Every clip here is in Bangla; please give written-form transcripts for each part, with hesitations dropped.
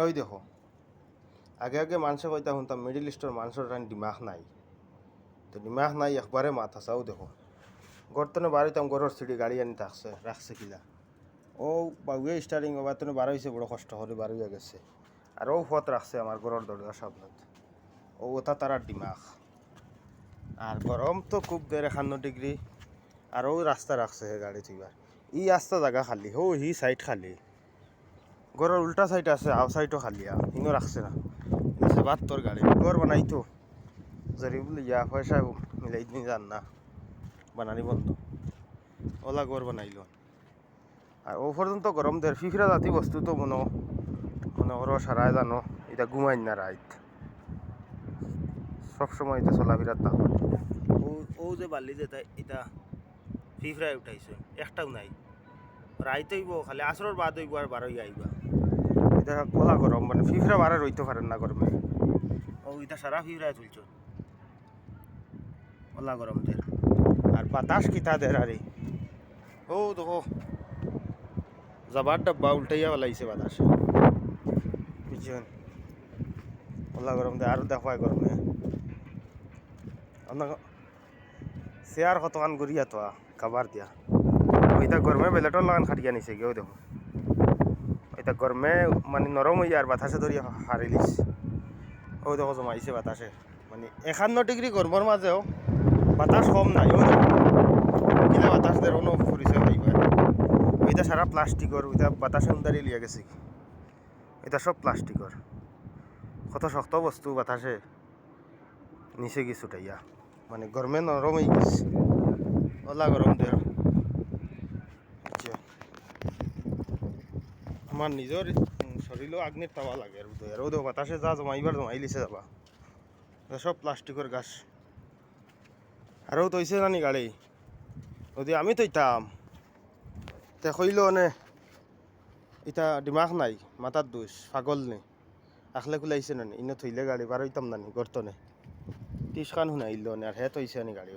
ওই দেখো, আগে আগে মানুষে কইতা শুনতাম মিডিল ইস্টের মানুষের টান দিমাগ নাই, তো দিমাগ নাই একবারে মাথা চাও দেখো গড়তনে বাড়িতাম গড়ের সিঁড়ি গাড়ি আনি থাকছে রাখছে কিলা ও বাবুয়ে স্টারিং ওবার তনে বার হয়েছে বড় কষ্ট করে বার হইয়া গেছে আর ও পথ রাখছে আমার গড়ের দরজার সামনে ও ওটা তারার দিমাগ। আর গরম তো খুব দেড় 51 ডিগ্রি আর ও রাস্তা রাখছে হে গাড়ি থইবার ই রাস্তা জায়গা খালি হো হি সাইড খালি গড়ের উল্টা সাইড আছে আও সাইডও খালি ইনো রাখছে না সেবার তোর গাড়ি গড় বানাইতো যদি বলে ইয়া পয়সা মিলাই দিন যান না বানানি বন্ধ ওলা গড় বানাইল। আর ও পর্যন্ত গরম দের ফিফরা জাতি বস্তু তো মনে মনে করো সারায় জানো এটা ঘুমাই না রাইত সবসময় এটা চলাফেরার থাকো ও ও যে বালি যে এটা ফিফরায় উঠাইছে একটাও নাই রাইত হইব খালি আসরের বাদ হইব আর বারোই আইবা এটা কলা গরম মানে ফিফরা বারে রইতে পারেন না গরমে ও এটা সারা ফিফরায় তুলছ ওলা গরম দের আর বাতাস কিতা দের আরে ও দেখো যাবার ডাব্বা উল্টাইয়া পেলাইছে বাতাসে বুঝছেন ওলা গরম দে আর দেখো গরমে আপনার চেয়ার কতখান গড়িয়া তো খাবার দিয়া ওইটা গরমে বেলেটর লাগান খাটিয়া নিছে কেউ দেখো ওইটা গরমে মানে নরম হইয়া আর বাতাসে ধরিয়া হারিলিস ও দেখো জমাইছে বাতাসে মানে 51 ডিগ্রি গরমের মাঝেও বাতাস কম নাই ও কিনা বাতাস দের অন্য পরিচয় হইবা ওইটা সারা প্লাস্টিকর ওইটা বাতাসে উন্দারি লিয়া গেছে এটা সব প্লাস্টিকর কত শক্ত বস্তু বাতাসে নিচে গেছে উঠাইয়া মানে গরমে নরম হয়ে গেছে ওলা গরম দের আমার নিজের শরীরও আগ্নির তাওয়া লাগে আর বুঝতে আর ও বাতাসে যা জমাইবার জমাই লিছে যাবা সব প্লাস্টিকের গাছ আরও তৈছে জানি গাড়ি যদি আমি তৈতাম তে কইল নে এটা দিমাগ নাই মাথার দোষ পাগল নে আখলে খুলাইছে নানি ইনে থইলে গাড়ি বার হইতাম নানি গর্তনে টিসখান শুনাইল নে আর হে তৈছে নি গাড়ি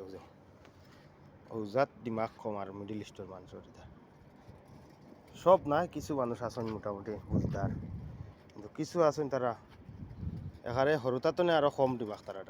ও জাত দিমাগ কম আর মিডিল ইস্টের মানুষের এটা সব নাই কিছু মানুষ আছেন মোটামুটি বুঝদার কিন্তু কিছু আছেন তারা এখানে সৰুতাতো নে আরো কম দিমাগ তারা